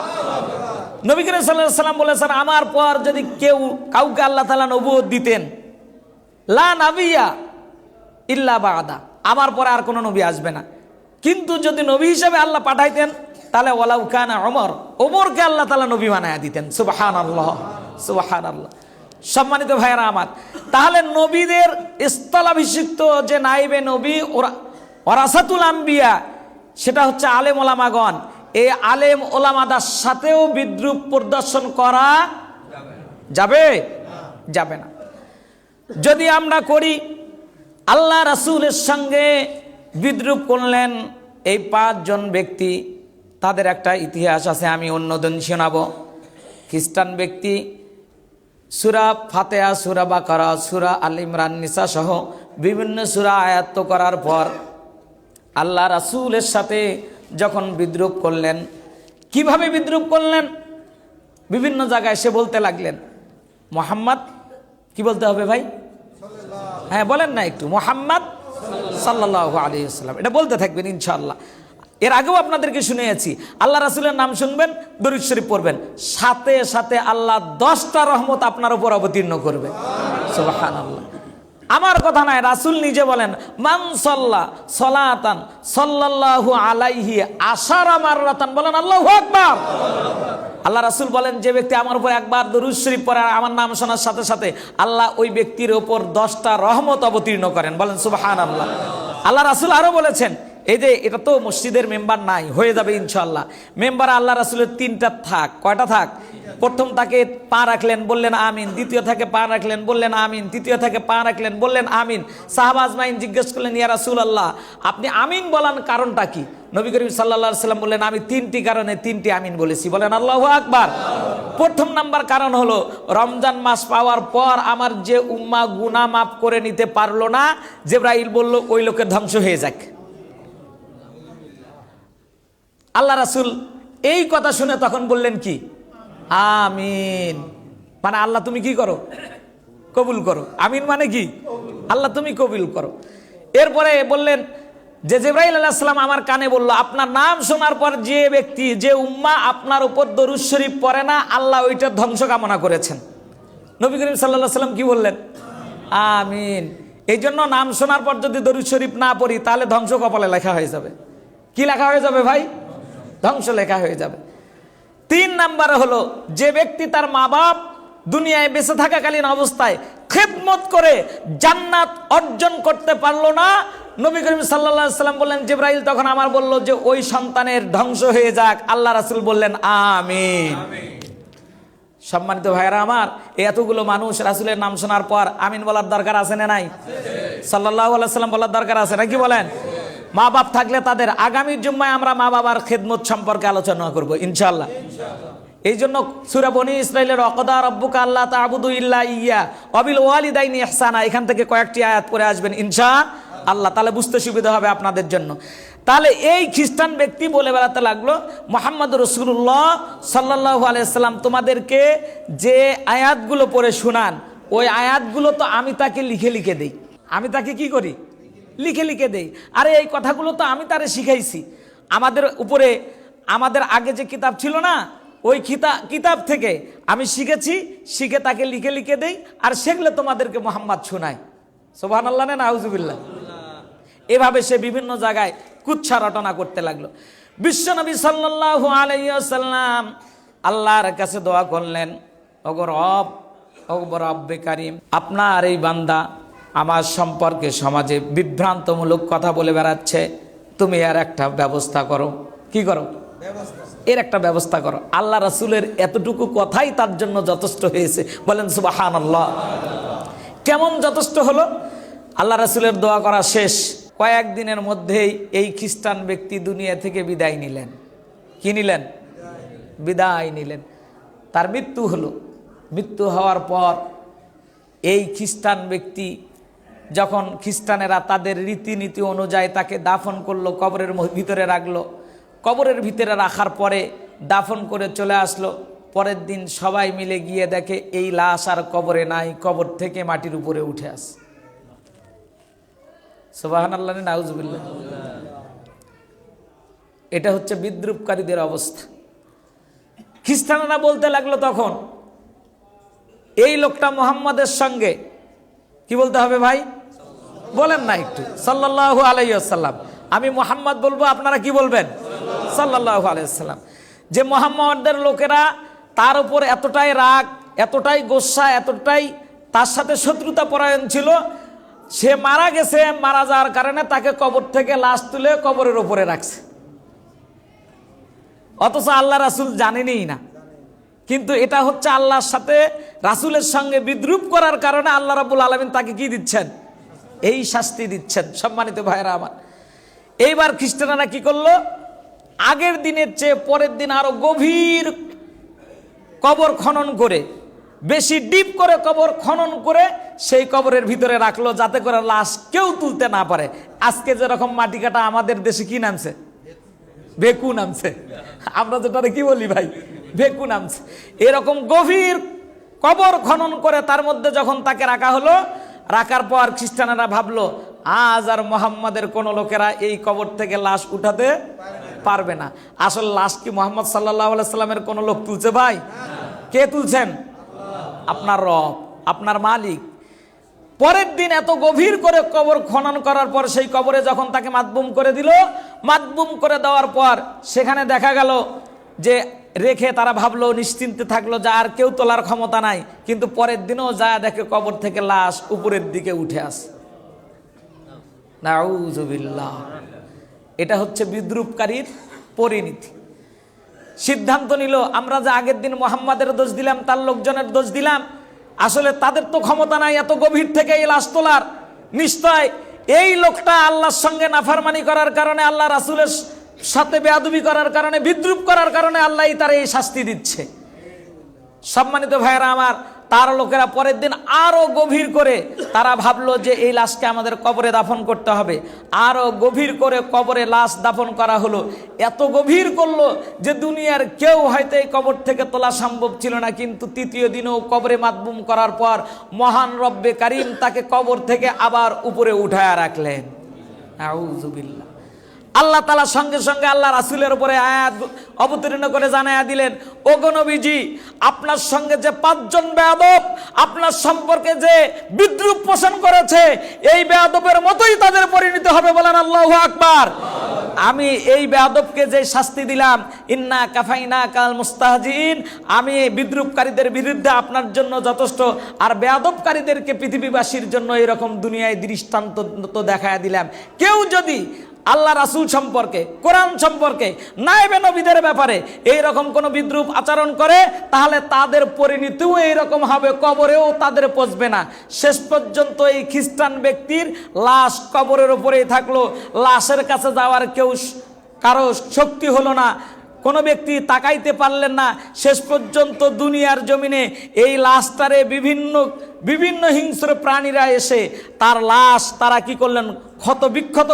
নবী করিম সাল্লাল্লাহু আলাইহি ওয়াসাল্লাম বলেছেন, আমার পর যদি কাউকে আল্লাহ তাআলা নবুয়ত দিতেন, লা নাবিয়্যা ইল্লা বা'দা, আমার পরে আর কোনো নবী আসবে না। কিন্তু যদি নবী হিসেবে আল্লাহ পাঠাইতেন তাহলে ওয়ালাউ কানা ওমরকে আল্লাহ তাআলা নবী বানায়া দিতেন। সুবহানাল্লাহ, সুবহানাল্লাহ। সম্মানিত ভাইয়েরা আমার, তাহলে নবীদের স্থলাভিষিক্ত যে নাইবে নবী ওরাসাতুল আম্বিয়া, সেটা হচ্ছে আলেম ওলামাগণ। এই আলেম ওলামাদের সাথেও বিদ্রুপ প্রদর্শন করা যাবে যাবে না। যদি আমরা করি, আল্লাহ রাসূলের সঙ্গে বিদ্রুপ করলেন এই 5 জন ব্যক্তি, তাদের একটা ইতিহাস আছে, আমি অন্যদিন শোনাবো। খ্রিস্টান ব্যক্তি সূরা ফাতিহা, সূরা বাকারা, সূরা আল ইমরান, নিসা সহ বিভিন্ন সূরা আয়াত্ত করার পর আল্লাহ রাসূলের সাথে যখন বিদ্রুপ করলেন, কিভাবে বিদ্রুপ করলেন? বিভিন্ন জায়গায় এসে বলতে লাগলেন মুহাম্মদ, কি বলতে হবে ভাই? হ্যাঁ বলেন না একটু, মুহাম্মদ সাল্লাল্লাহু আলাইহি ওয়াসাল্লাম, এটা বলতে থাকবেন ইনশাআল্লাহ। এর আগেও আপনাদেরকে শুনিয়েছি, আল্লাহ রাসূলের নাম শুনবেন, দরুদ শরীফ পড়বেন, সাথে সাথে আল্লাহ 10টা রহমত আপনার উপর অবতীর্ণ করবে। সুবহানাল্লাহ। আমার কথা নয়, রাসূল নিজে বলেন, মান সাল্লা সালাতান সাল্লাল্লাহু আলাইহি আশারা মাররাতান। বলেন আল্লাহু আকবার। আল্লাহ রাসূল বলেন, যে ব্যক্তি আমার উপর একবার দরুদ শরীফ পড়ে আমার নাম শোনার সাথে সাথে আল্লাহ ওই ব্যক্তির উপর 10টা রহমত অবতীর্ণ করেন। বলেন সুবহানাল্লাহ। আল্লাহ রাসূল আরো বলেছেন, এই যে এটা তো মসজিদের মেম্বার নাই, হয়ে যাবে ইনশাআল্লাহ। মেম্বার আল্লাহ রাসূলের 3টা থাক, কয়টা থাক? প্রথম তাকে পা রাখলেন, বললেন আমিন। দ্বিতীয় থেকে পা রাখলেন, বললেন আমিন। তৃতীয় থেকে পা রাখলেন, বললেন আমিন। সাহাবা আজমাইন জিজ্ঞেস করলেন, ইয়া রাসূলুল্লাহ, আপনি আমিন বলার কারণটা কি? নবী করিম সাল্লাল্লাহু আলাইহি ওয়াসাল্লাম বললেন, আমি 3টি কারণে 3টি আমিন বলেছি। বলেন আল্লাহু আকবার। প্রথম নাম্বার কারণ হলো, রমজান মাস পাওয়ার পর আমার যে উম্মাহ গুনাহ মাফ করে নিতে পারলো না, জিবরাইল বলল ওই লোকের ধ্বংস হয়ে যাক। আল্লাহ রাসূল এই কথা শুনে তখন বললেন কি? আমিন। মানে আল্লাহ তুমি কি করো? কবুল করো। আমিন মানে কি? আল্লাহ তুমি কবুল করো। এরপরে বললেন যে জিবরাইল আলাইহিস সালাম আমার কানে বলল, আপনার নাম শোনার পর যে ব্যক্তি, যে উম্মাহ আপনার উপর দরুদ শরীফ পড়ে না, আল্লাহ ওইটার ধ্বংস কামনা করেছেন। নবী করিম সাল্লাল্লাহু আলাইহি ওয়াসাল্লাম কি বললেন? আমিন। এই জন্য নাম শোনার পর যদি দরুদ শরীফ না পড়ি, তাহলে ধ্বংস কপালে লেখা হয়ে যাবে। কি লেখা হয়ে যাবে ভাই? ধ্বংস লেখা হয়ে যাবে। 3 নাম্বারে হলো, যে ব্যক্তি তার মা বাপ দুনিয়ায় বেঁচে থাকাকালীন অবস্থায় খেদমত করে জান্নাত অর্জন করতে পারলো না, নবী করিম সাল্লাল্লাহু আলাইহি ওয়াসাল্লাম বললেন, জিবরাইল তখন আমার বলল যে ওই সন্তানের ধ্বংস হয়ে যাক। আল্লাহ রাসূল বললেন আমিন। সম্মানিত ভাইয়েরা আমার, এতগুলো মানুষ রাসূলের নাম শোনার পর আমিন বলার দরকার আছে না নাই? সাল্লাল্লাহু আলাইহি ওয়াসাল্লাম বলার দরকার আছে নাকি? বলেন। মা বাপ থাকলে তাদের, আগামী জুম্মায় আমরা মা বাবার খেদমত সম্পর্কে আলোচনা করব ইনশাআল্লাহ। এই জন্য সূরা বনী ইসরাঈলের ওয়াকাদা রাব্বুকা আল্লা তা'বুদু ইল্লা ইয়্যা ওয়া বিল ওয়ালিদাইনি ইহসানা, এখান থেকে কয়েকটি আয়াত পড়ে আসবেন ইনশাআল্লাহ, তাহলে বুঝতে সুবিধা হবে আপনাদের জন্য। তাহলে এই খ্রিস্টান ব্যক্তি বলে বেড়াতে লাগলো, মুহাম্মদ রাসূলুল্লাহ সাল্লাল্লাহু আলাইহি ওয়াসাল্লাম তোমাদেরকে যে আয়াতগুলো পড়ে শোনান, ওই আয়াতগুলো তো আমি তাকে লিখে লিখে দেই। আমি তাকে কি করি? লিখে লিখে দেই। আরে এই কথাগুলো তো আমি তারে শিখাইছি। আমাদের উপরে, আমাদের আগে যে কিতাব ছিল না, ওই কিতাব থেকে আমি শিখেছি, শিখে তাকে লিখে লিখে দেই, আর সেগুলো তোমাদেরকে মুহাম্মদ শোনায়। সুবহানাল্লাহ না নাউজুবিল্লাহ। এভাবে সে বিভিন্ন জায়গায় কুচ্ছা রটনা করতে লাগলো। বিশ্বনবী সাল্লাল্লাহু আলাইহি ওয়াসাল্লাম আল্লাহর কাছে দোয়া করলেন, ওগো রব, ওগো রব্বে কারীম, আপনার এই বান্দা আমার সম্পর্কে সমাজে বিভ্রান্তমূলক কথা বলে বেড়াচ্ছে, তুমি এর একটা ব্যবস্থা করো। কি করো? এর একটা ব্যবস্থা করো। আল্লাহ রাসূলের এতটুকু কথাই তার জন্য যথেষ্ট হয়েছে। বলেন সুবহানাল্লাহ। কেমন যথেষ্ট হলো? আল্লাহ রাসূলের দোয়া করা শেষ, কয়েকদিনের মধ্যেই এই খ্রিস্টান ব্যক্তি দুনিয়া থেকে বিদায় নিলেন। কি নিলেন? বিদায় নিলেন। তার মৃত্যু হলো। মৃত্যু হওয়ার পর এই খ্রিস্টান ব্যক্তি যখন খ্রিস্টানেরা তাদের রীতিনীতি অনুযায়ী তাকে দাফন করলো, কবরের ভিতরে রাখলো। কবরের ভিতরে রাখার পরে দাফন করে চলে আসলো। পরের দিন সবাই মিলে গিয়ে দেখে এই লাশ আর কবরে নাই, কবর থেকে মাটির উপরে উঠে আসে। সুবহানাল্লাহ, নাউজুবিল্লাহ। এটা হচ্ছে বিদ্রূপকারীদের অবস্থা। খ্রিস্টানরা বলতে লাগলো তখন, এই লোকটা মুহাম্মাদের সঙ্গে কি বলতে হবে ভাই? বলেন না একটু সাল্লাল্লাহু আলাইহি ওয়াসাল্লাম। আমি মুহাম্মদ বলবো, আপনারা কি বলবেন? সাল্লাল্লাহু আলাইহি ওয়াসাল্লাম। যে মুহাম্মাদের লোকেরা তার উপর এতটাই রাগ, এতটাই গোসা, এতটাই তার সাথে শত্রুতা পরায়ণ ছিল, সে মারা গেছে, মারা যাওয়ার কারণে তাকে কবর থেকে লাশ তুলে কবরের উপরে রাখছে। অথচ আল্লাহ রাসূল জানেনই না। কিন্তু এটা হচ্ছে আল্লাহর সাথে রাসূলের সঙ্গে বিদ্রূপ করার কারণে আল্লাহ রাব্বুল আলামিন তাকে কি দিচ্ছেন? এই শাস্তি দিচ্ছেন। সম্মানিত ভাইরা আমার, এইবার খ্রিস্টানরা কি করলো? আগের দিনের চেয়ে পরের দিন আরো গভীর কবর খনন করে, বেশি ডিপ করে কবর খনন করে সেই কবরের ভিতরে রাখলো, যাতে করে লাশ কেউ তুলতে না পারে। আজকে যেরকম মাটি কাটা আমাদের দেশে কি নামছে? ভেকু নামছে। আমরা যেটা কি বলি ভাই, ভেকু নামছে। এরকম গভীর কবর খনন করে তার মধ্যে যখন তাকে রাখা হলো, রাখার পর খ্রিস্টানেরা ভাবলো আজ আর মুহাম্মাদের কোন লোকেরা এই কবর থেকে লাশ উঠাতে পারবে না। আসল লাশ কি মুহাম্মদ সাল্লাল্লাহু আলাইহি সাল্লামের কোন লোক তুলছে ভাই? কে তুলছেন? আপনার রব, আপনার মালিক। পরের দিন এত গভীর করে কবর খনন করার পর সেই কবরে যখন তাকে মাতবুম করে দিল, মাতবুম করে দেওয়ার পর সেখানে দেখা গেল যে রেখে তারা ভাবলো, নিশ্চিন্তে থাকলো যে আর কেউ তোলার ক্ষমতা নাই। কিন্তু পরের দিনও যা দেখে কবর থেকে লাশ উপরের দিকে উঠে আসে। নাউজুবিল্লাহ। এটা হচ্ছে বিদ্রূপকারীর পরিণতি। সিদ্ধান্ত নিল আমরা যে আগের দিন মুহাম্মাদের দোষ দিলাম, তার লোকজনের দোষ দিলাম, আসলে তাদের তো ক্ষমতা নাই এত গভীর থেকে এই লাশ তোলার। নিশ্চয় এই লোকটা আল্লাহর সঙ্গে নাফরমানি করার কারণে, আল্লাহ রাসূলের সাথে বেয়াদবি করার কারণে, বিদ্রূপ করার কারণে আল্লাহই তার এই শাস্তি দিচ্ছে। সম্মানিত ভাইয়েরা আমার, তার লোকেরা পরের দিন আরো গভীর করে তারা ভাবলো যে এই লাশকে আমাদের কবরে দাফন করতে হবে। আরো গভীর করে কবরে লাশ দাফন করা হলো। এত গভীর করলো যে দুনিয়ার কেউ হয়তো এই কবর থেকে তোলা সম্ভব ছিল না। কিন্তু তৃতীয় দিনও কবরে মাতবুম করার পর মহান রব্বে কারিম তাকে কবর থেকে আবার উপরে উঠায়া রাখলেন। আউযুবিল্লাহ। আল্লাহ তাআলা সঙ্গে সঙ্গে আল্লাহ রাসূলের উপরে আয়াত অবতীর্ণ করে জানায়া দিলেন, ওগো নবীজি, আপনার সঙ্গে যে 5 জন বেয়াদব আপনার সম্পর্কে যে বিদ্রূপ পোষণ করেছে, এই বেয়াদবের মতোই তাদের পরিণতি হবে। বলেন আল্লাহু আকবার। আমি এই বেয়াদবকে যে শাস্তি দিলাম, ইন্না কাফাইনা কাল মুস্তাহজিন, আমি বিদ্রূপকারীদের বিরুদ্ধে আপনার জন্য যথেষ্ট, আর বেয়াদবকারীদেরকে পৃথিবীবাসীর জন্য এরকম দুনিয়ায় দৃষ্টান্ত তো দেখায়া দিলাম। কেউ যদি আল্লাহ রাসূল সম্পর্কে, কোরআন সম্পর্কে, নায়েবে নবীদের ব্যাপারে এইরকম কোনো বিদ্রূপ আচরণ করে, তাহলে তাদের পরিণতিও এইরকম হবে, কবরেও তাদের পচবে না। শেষ পর্যন্ত এই খ্রিস্টান ব্যক্তির লাশ কবরের উপরেই থাকলো। লাশের কাছে যাওয়ার কেউ কারো শক্তি হলো না, কোনো ব্যক্তি তাকাইতে পারলেন না। শেষ পর্যন্ত দুনিয়ার জমিনে এই লাশটারে বিভিন্ন হিংস্র প্রাণীরা এসে তার লাশ তারা কি করলেন? ক্ষত বিক্ষত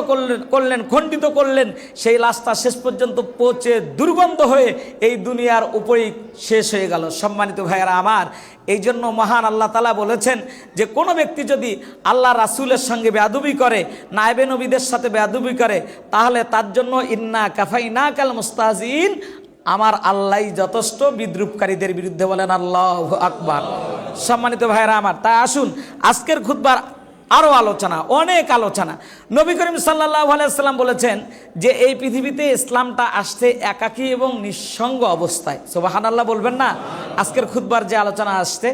করলেন, খণ্ডিত করলেন। সেই লাশটা শেষ পর্যন্ত পচে দুর্গন্ধ হয়ে এই দুনিয়ার উপরেই শেষ হয়ে গেল। সম্মানিত ভাইয়েরা আমার, এই জন্য মহান আল্লাহ তাআলা বলেছেন যে কোনো ব্যক্তি যদি আল্লাহ রাসূলের সঙ্গে বেয়াদবি করে, নায়েবে নবীদের সাথে বেয়াদবি করে, তাহলে তার জন্য ইন্না কাফাইনা কাল মুস্তাহজিন, আমার আল্লাহই যথেষ্ট বিদ্রূপকারীদের বিরুদ্ধে। বলেন আল্লাহু আকবার। সম্মানিত ভাইয়েরা আমার, তাই আসুন আজকের খুতবার আরো আলোচনা, অনেক আলোচনা। নবী করিম সাল্লাল্লাহু আলাইহি ওয়াসাল্লাম বলেছেন যে এই পৃথিবীতে ইসলামটা আসছে একাকী এবং নিঃসঙ্গ অবস্থায়। সুবহানাল্লাহ বলবেন না? আজকের খুতবার যে আলোচনা আসছে,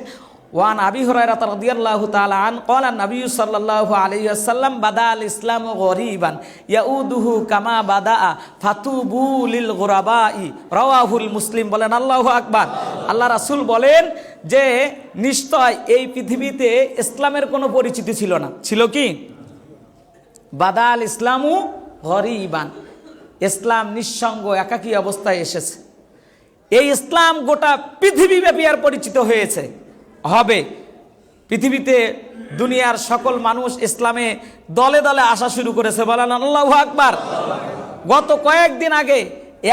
ওয়ান আবি হুরায়রা রাদিয়াল্লাহু তাআলা আন ক্বালা নবী সাল্লাল্লাহু আলাইহি ওয়াসাল্লাম বাদাল ইসলামু গরীবান ইয়াউদুহু কামা বাদাআ ফাতুবু লিল গুরাবাই, রাওয়াহুল মুসলিম। বলেন আল্লাহু আকবার। আল্লাহ রাসূল বলেন যে নিশ্চয় এই পৃথিবীতে ইসলামের কোনো পরিচিতি ছিল না। ছিল কি? বাদাল ইসলামু গরীবান, ইসলাম নিঃসঙ্গ একাকী অবস্থায় এসেছে। এই ইসলাম গোটা পৃথিবীব্যাপী আর পরিচিত হয়েছে, হবে। পৃথিবীতে দুনিয়ার সকল মানুষ ইসলামে দলে দলে আসা শুরু করেছে। বলেন আল্লাহু আকবার। গত কয়েকদিন আগে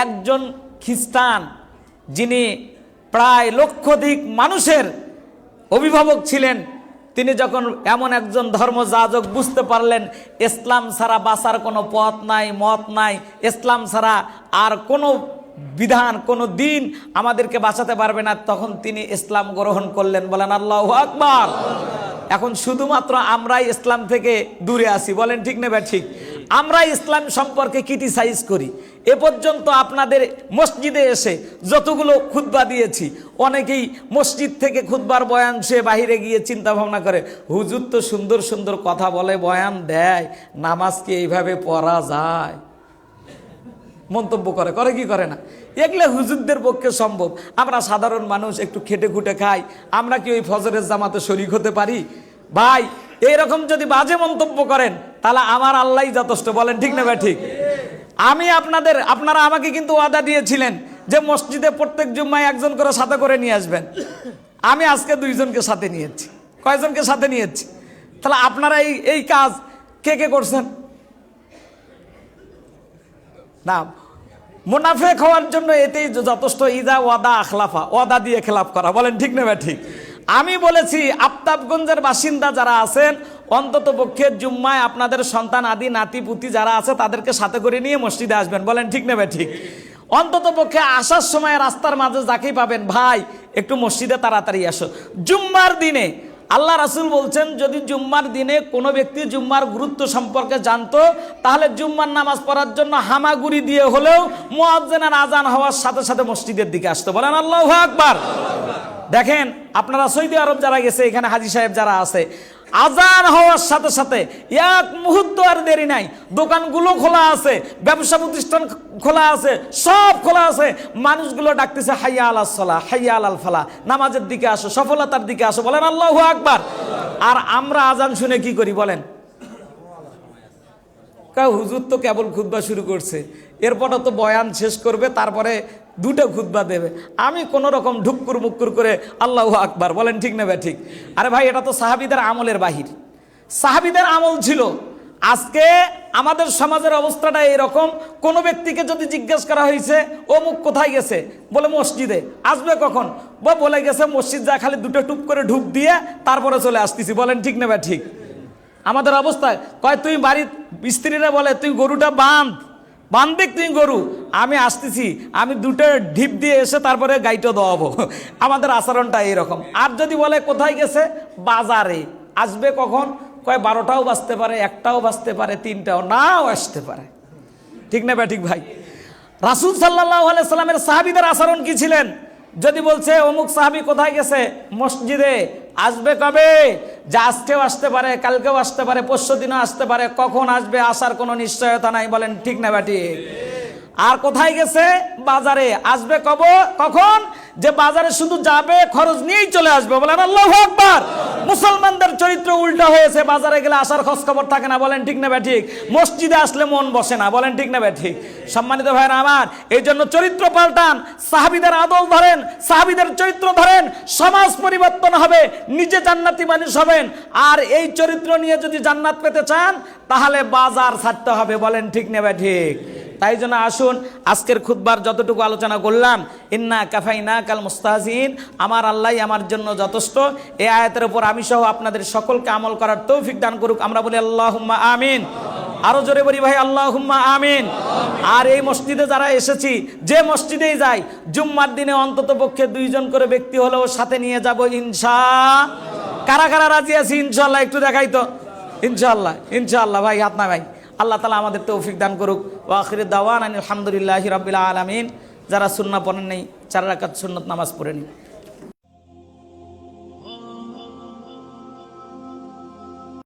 একজন খ্রিস্টান, যিনি প্রায় লক্ষাধিক মানুষের অভিভাবক ছিলেন। তিনি যখন এমন একজন ধর্মযাজক বুঝতে পারলেন ইসলাম ছাড়া বাঁচার কোনো পথ নাই, মত নাই, ইসলাম ছাড়া আর কোনো বিধান, কোনো দিন আমাদেরকে বাঁচাতে পারবে না, তখন তিনি ইসলাম গ্রহণ করলেন। বলেন আল্লাহু আকবার। এখন শুধুমাত্র আমরাই ইসলাম থেকে দূরে আছি, বলেন ঠিক না ঠিক? আমরা ইসলাম সম্পর্কে ক্রিটিসাইজ করি। এ পর্যন্ত আপনাদের মসজিদে এসে যতগুলো খুতবা দিয়েছি, অনেকেই মসজিদ থেকে খুতবার বয়ান সে বাহিরে গিয়ে চিন্তা ভাবনা করে, হুজুর তো সুন্দর সুন্দর কথা বলে, বয়ান দেয়, নামাজ কি এইভাবে পড়া যায়? মন্তব্য করে, করে কি করে না? এগুলো হুজুরদের পক্ষে সম্ভব। আমরা সাধারণ মানুষ একটু খেটে খুটে খাই, আমরা কি ওই ফজরের জামাতে শরীক হতে পারি? ভাই, এইরকম যদি বাজে মন্তব্য করেন তাহলে আমার আল্লাহই যথেষ্ট, বলেন ঠিক না ঠিক? আমি আপনারা আমাকে কিন্তু ওয়াদা দিয়েছিলেন যে মসজিদে প্রত্যেক জুম্মায় একজন করে সাথে করে নিয়ে আসবেন। আমি আজকে 2 জনকে সাথে নিয়েছি। কয়জনকে সাথে নিয়েছি? তাহলে আপনারা এই কাজ কে কে করছেন? না, মুনাফেক হওয়ার জন্য এতেই যথেষ্ট। ইদা ওয়াদা আখলাফা, ওয়াদা দিয়ে খেলাফ করা, বলেন ঠিক না ঠিক? আমি বলেছি আফতাবগঞ্জের বাসিন্দা যারা আছেন অন্তত পক্ষে জুম্মায় আপনাদের সন্তান আদি নাতি পুতি যারা আছে তাদেরকে সাথে করে নিয়ে মসজিদে আসবেন, বলেন ঠিক না ঠিক? অন্তত পক্ষে আসার সময় রাস্তার মাঝে যাকেই পাবেন, ভাই একটু মসজিদে তাড়াতাড়ি আসো। জুম্মার দিনে আল্লাহ রাসূল বলছেন যদি জুম্মার দিনে কোনো ব্যক্তি জুম্মার গুরুত্ব সম্পর্কে জানতো তাহলে জুম্মার নামাজ পড়ার জন্য হামাগুড়ি দিয়ে হলেও মুয়াজ্জিনের আজান হওয়ার সাথে সাথে মসজিদের দিকে আসতো, বলেন আল্লাহু আকবার। দেখেন আপনারা সৌদি আরব যারা গেছে, এখানে হাজী সাহেব যারা আছে, আজান হওয়ার সাথে সাথে এক মুহূর্ত আর দেরি নাই, দোকানগুলো খোলা আছে, ব্যবসা প্রতিষ্ঠান খোলা আছে, সব খোলা আছে, মানুষগুলো ডাকতেছে হাইয়া আলাস সালাহ, হাইয়া আলাল ফালাহ, নামাজের দিকে আসো, সফলতার দিকে আসো, বলেন আল্লাহু আকবার। আর আমরা আজান শুনে কি করি বলেন? হুজুর তো কেবল খুতবা শুরু করছে, এরপরে তো বয়ান শেষ করবে, তারপরে 2টা খুতবা দেবে, আমি কোনো রকম ঢুক্কুর মুক্কুর করে আল্লাহু আকবার, বলেন ঠিক না ঠিক? আরে ভাই, এটা তো সাহাবীদের আমলের বাহির। সাহাবীদের আমল ছিল। আজকে আমাদের সমাজের অবস্থাটা এরকম, কোনো ব্যক্তিকে যদি জিজ্ঞেস করা হয়েছে অমুক কোথায় গেছে, বলে মসজিদে, আসবে কখন, বলে গেছে মসজিদ যা, খালি 2টা টুপ করে ঢুক দিয়ে তারপরে চলে আসতেছি, বলেন ঠিক না ঠিক? আমাদের অবস্থা কয়, তুই বাড়ির স্ত্রীরা বলে তুই গরুটা বাঁধবে, তুই গরু, আমি আসতেছি, আমি 2টা ঢিপ দিয়ে এসে তারপরে গাইটা দেওয়াবো। আমাদের আচরণটা এইরকম। আর যদি বলে কোথায় গেছে, বাজারে, আসবে কখন, কয় 12টাও বাজতে পারে, 1টাও বাজতে পারে, 3টাও নাও আসতে পারে, ঠিক না ঠিক ভাই? রাসূল সাল্লাল্লাহু আলাইহি সাল্লামের সাহাবীদের আচরণ কি ছিলেন? যদি বলছে অমুক সাহাবী কোথায় গেছে, মসজিদে, আসবে কবে, যা আজকেও আসতে পারে, কালকেও আসতে পারে, পরশু দিনও আসতে পারে, কখন আসবে আসার কোনো নিশ্চয়তা নাই, বলেন ঠিক না ঠিক? আর কোথায় গেছে, বাজারে, আসবে কখন, যে বাজারে শুধু যাবে, খরচ নিয়েই চলে আসবে, বলেন আল্লাহু আকবার। মুসলমানদের চরিত্র উল্টা হয়েছে, বাজারে গেলে আসার খোঁজ খবর থাকে না, বলেন ঠিক না ঠিক? মসজিদে আসলে মন বসে না, বলেন ঠিক না ঠিক? সম্মানিত ভাইরা আমার, এই জন্য চরিত্র পাল্টান, সাহাবীদের আদল ধরেন, সাহাবীদের চরিত্র ধরেন, সমাজ পরিবর্তন হবে, নিজে জান্নাতি মানুষ হবেন। আর এই চরিত্র নিয়ে যদি জান্নাত পেতে চান তাহলে বাজার ছাড়তে হবে, বলেন ঠিক না ঠিক? তাই জন্য আসুন, আজকের খুতবার যতটুকু আলোচনা করলাম, ইন্না কাফাইনা কাল মুস্তাহজিন, আমার আল্লাহই আমার জন্য যথেষ্ট, এই আয়াতের উপর আমি সহ আপনাদের সকলকে আমল করার তৌফিক দান করুক। আমরা বলি আল্লাহুম্মা আমিন। আরো জোরে বলি ভাই, আল্লাহুম্মা আমিন। আর এই মসজিদে যারা এসেছি, যে মসজিদেই যাই, জুম্মার দিনে অন্তত পক্ষে 2 জন করে ব্যক্তি হলেও সাথে নিয়ে যাব কারা কারা রাজি আছি ইনশাআল্লাহ? একটু দেখাই তো, ইনশাআল্লাহ, ইনশাআল্লাহ ভাই, হাত না ভাই। আল্লাহ তাআলা আমাদের তৌফিক দান করুক। ওয়া আখিরু দাওয়ানা আলহামদুলিল্লাহি রাব্বিল আলামিন। যারা সুন্নাহ পড়েন নাই, 4 রাকাত সুন্নাত নামাজ পড়েন।